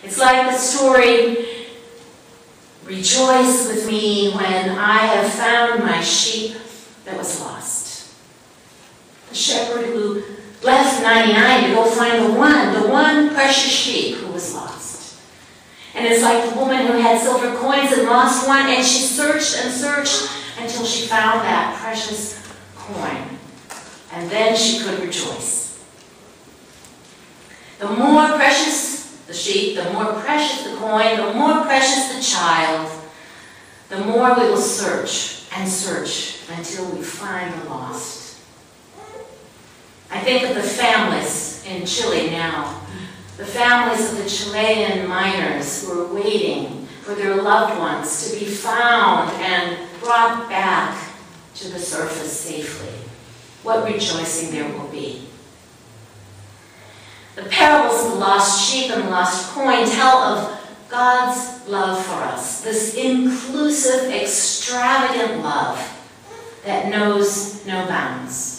It's like the story, "Rejoice with me when I have found my sheep that was lost." The shepherd who left 99 to go find the one precious sheep who was lost. And it's like the woman who had silver coins and lost one, and she searched and searched until she found that precious coin. And then she could rejoice. The more precious the sheep, the more precious the coin, the more precious the child, the more we will search and search until we find the lost. I think of the families in Chile now, the families of the Chilean miners who are waiting for their loved ones to be found and brought back to the surface safely. What rejoicing there will be. The parables of the lost sheep and the lost coin tell of God's love for us, this inclusive, extravagant love that knows no bounds.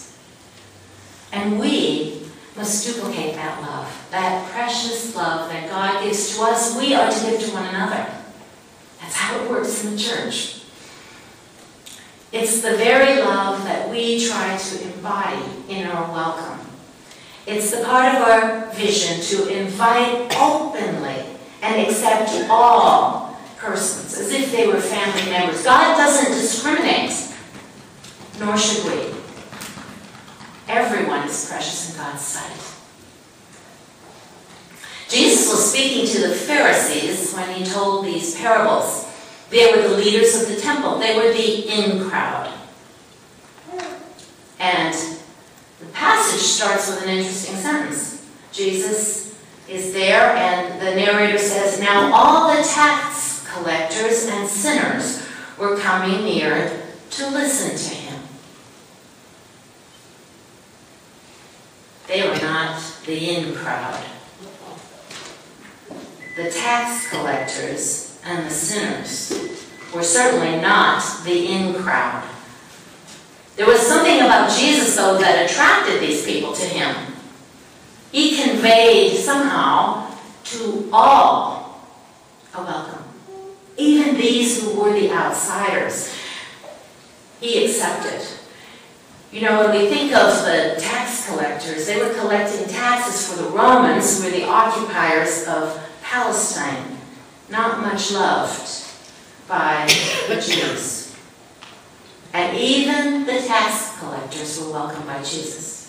And we must duplicate that love, that precious love that God gives to us, we are to give to one another. That's how it works in the church. It's the very love that we try to embody in our welcome. It's the part of our vision to invite openly and accept all persons as if they were family members. God doesn't discriminate, nor should we. Everyone is precious in God's sight. Jesus was speaking to the Pharisees when he told these parables. They were the leaders of the temple. They were the in crowd. And the passage starts with an interesting sentence. Jesus is there, and the narrator says, "Now all the tax collectors and sinners were coming near to listen to him." They were not the in crowd. The tax collectors and the sinners were certainly not the in crowd. There was something about Jesus, though, that attracted these people to him. He conveyed somehow to all a welcome. Even these who were the outsiders, he accepted. You know, when we think of the tax collectors, they were collecting taxes for the Romans, who were the occupiers of Palestine, not much loved by the Jews. And even the tax collectors were welcomed by Jesus.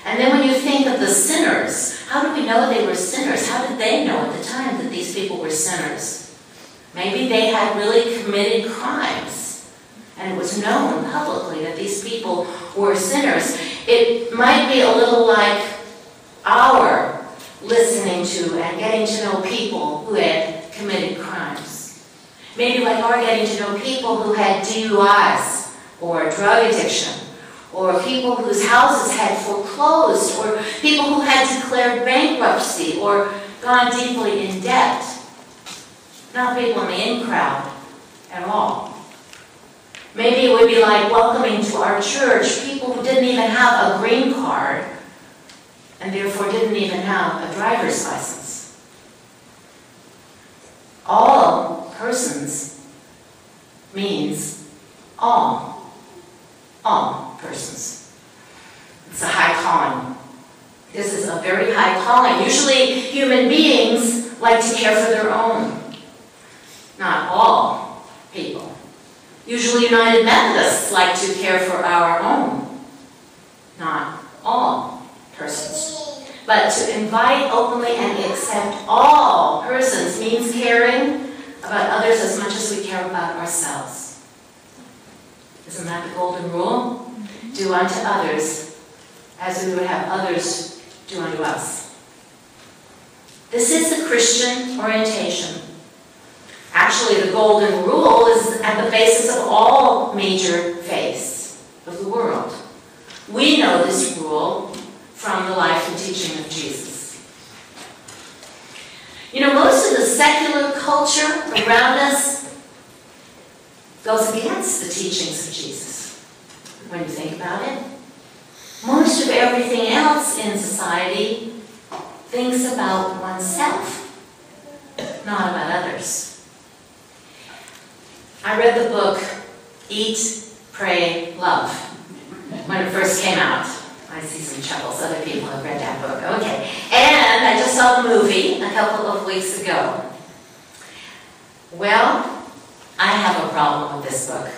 And then when you think of the sinners, how do we know they were sinners? How did they know at the time that these people were sinners? Maybe they had really committed crimes, and it was known publicly that these people were sinners. It might be a little like our listening to and getting to know people who had committed crimes. Maybe like our getting to know people who had DUIs or drug addiction, or people whose houses had foreclosed, or people who had declared bankruptcy or gone deeply in debt. Not people in the in crowd at all. Maybe it would be like welcoming to our church people who didn't even have a green card and therefore didn't even have a driver's license. All persons means all persons. It's a high calling. This is a very high calling. Usually human beings like to care for their own. Not all people. Usually United Methodists like to care for our own. Not all persons. But to invite openly and accept all persons means caring about others as much as we care about ourselves. Isn't that the golden rule? Do unto others as we would have others do unto us. This is the Christian orientation. Actually, the golden rule is at the basis of all major faiths of the world. We know this rule from the life and teaching of Jesus. You know, most of the secular culture around us goes against the teachings of Jesus, when you think about it. Most of everything else in society thinks about oneself. not about others. I read the book Eat, Pray, Love when it first came out. I see some chuckles. Other people have read that book. Okay. And I just saw the movie a couple of weeks ago. Well, I have a problem with this book.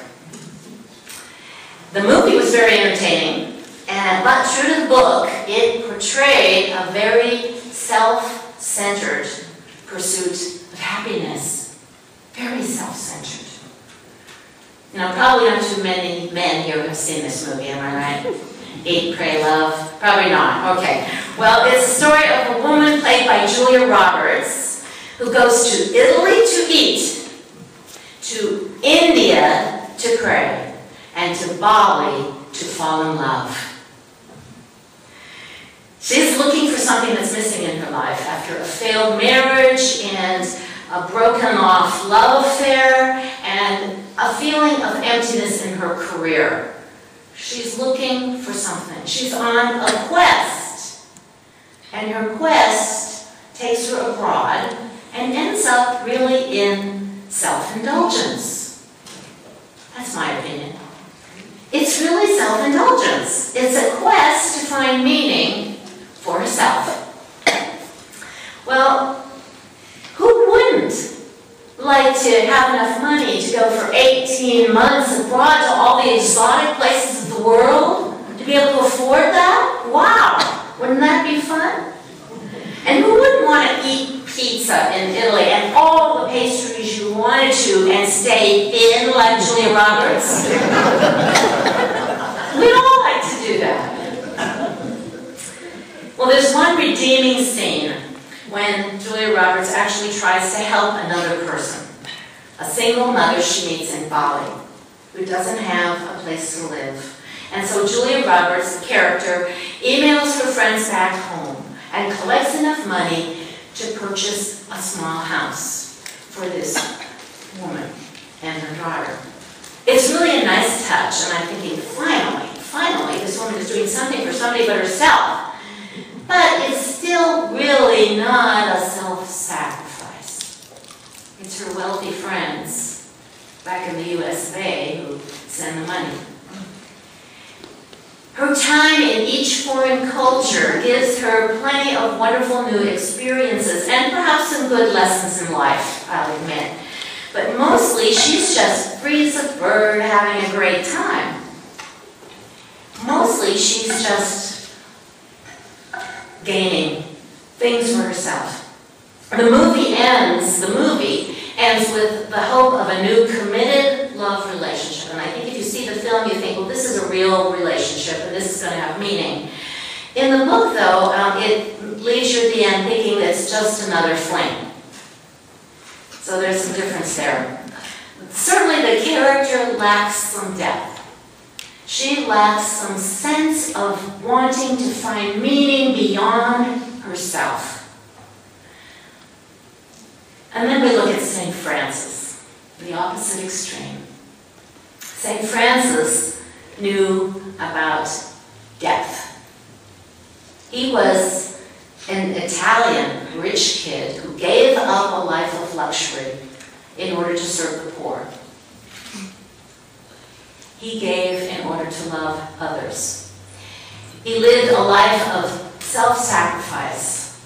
The movie was very entertaining, but true to the book, it portrayed a very self-centered pursuit of happiness. Very self-centered. Now, probably not too many men here have seen this movie, am I right? Eat, Pray, Love? Probably not. Okay. Well, it's the story of a woman played by Julia Roberts who goes to Italy to eat, to India to pray, and to Bali to fall in love. She's looking for something that's missing in her life after a failed marriage and a broken off love affair and a feeling of emptiness in her career. She's looking for something. She's on a quest. And her quest takes her abroad and ends up really in self-indulgence. That's my opinion. It's really self-indulgence. It's a quest to find meaning for herself. Well, who wouldn't like to have enough money to go for 18 months abroad to all the exotic places of the world? To be able to afford that? Wow! Wouldn't that be fun? And who wouldn't want to eat pizza in Italy and all the pastries you wanted to and stay thin like Julia Roberts? We'd all like to do that. Well, there's one redeeming scene when Julia Roberts actually tries to help another person, a single mother she meets in Bali, who doesn't have a place to live. And so Julia Roberts, the character, emails her friends back home and collects enough money to purchase a small house for this woman and her daughter. It's really a nice touch, and I'm thinking, finally, this woman is doing something for somebody but herself. But it's still really not a self-sacrifice. It's her wealthy friends back in the US of A who send the money. Her time in each foreign culture gives her plenty of wonderful new experiences and perhaps some good lessons in life, I'll admit. But mostly she's just free as a bird having a great time. Mostly she's just gaining things for herself. The movie ends with the hope of a new committed love relationship. And I think if you see the film, you think, well, this is a real relationship and this is going to have meaning. In the book, though, it leaves you at the end thinking that it's just another fling. So there's some difference there. Certainly the character lacks some depth. She lacks some sense of wanting to find meaning beyond herself. And then we look at St. Francis, the opposite extreme. St. Francis knew about depth. He was an Italian rich kid who gave up a life of luxury in order to serve the poor. He gave in order to love others. He lived a life of self-sacrifice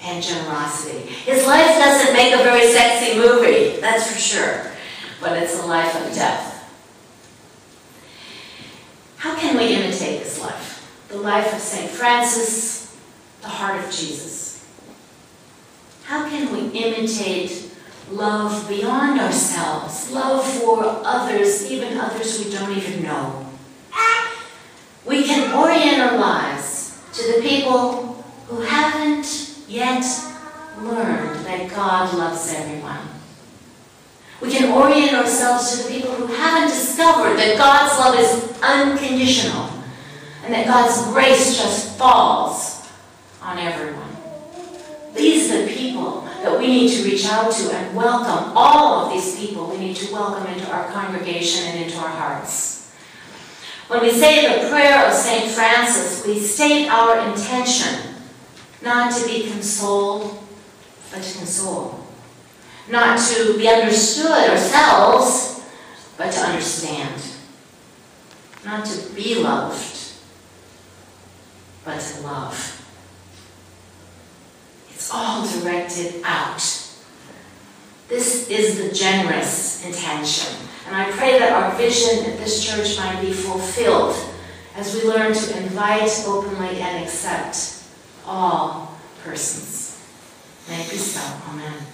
and generosity. His life doesn't make a very sexy movie, that's for sure, but it's a life of depth. How can we imitate this life? The life of St. Francis, the heart of Jesus. How can we imitate love beyond ourselves, love for others, even others we don't even know? We can orient our lives to the people who haven't yet learned that God loves everyone. We can orient ourselves to the people who haven't discovered that God's love is unconditional and that God's grace just falls on everyone. These are the people that we need to reach out to and welcome. All of these people we need to welcome into our congregation and into our hearts. When we say the prayer of St. Francis, we state our intention not to be consoled, but to console. not to be understood ourselves, but to understand. Not to be loved, but to love. It's all directed out. This is the generous intention. And I pray that our vision at this church might be fulfilled as we learn to invite openly and accept all persons. May it be so. Amen.